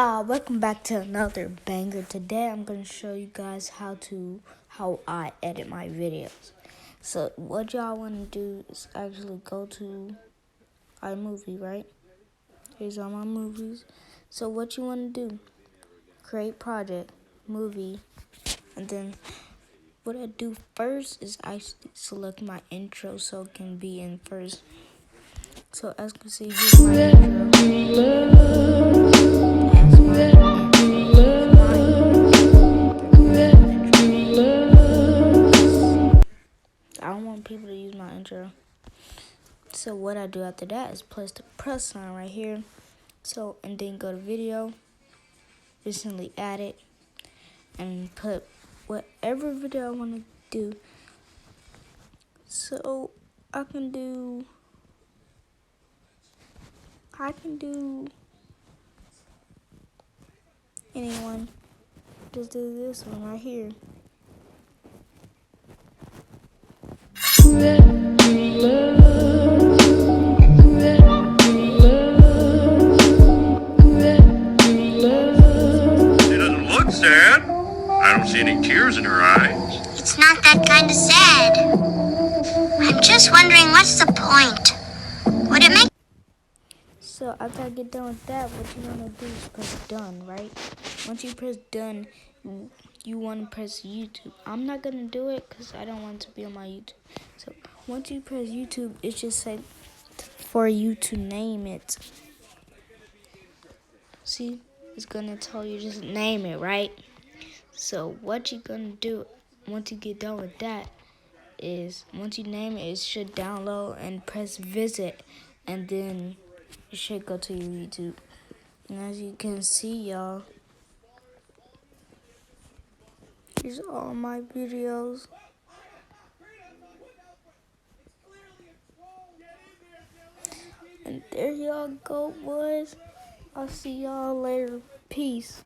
Y'all, welcome back to another banger. Today I'm gonna show you guys how I edit my videos. So what y'all wanna do is actually go to iMovie, right? Here's all my movies. So what you wanna do, create project, movie, and then what I do first is I select my intro so it can be in first. So as you can see, here's my intro. I don't want people to use my intro. So what I do after that is press the plus sign right here. So, and then go to video, recently added, and put whatever video I want to do. So I can do anyone. Just do this one right here. Sad? I don't see any tears in her eyes. It's not that kind of sad. I'm just wondering, what's the point? Would it make... So after I get done with that, what you want to do is press done, right? Once you press done, you want to press YouTube. I'm not going to do it because I don't want it to be on my YouTube. So once you press YouTube, it's just say for you to name it. See, it's going to tell you just name it, right? So what you're going to do once you get done with that is once you name it, it should download and press visit, and then it should go to your YouTube. And as you can see, y'all, here's all my videos. And there y'all go, boys. I'll see y'all later. Peace.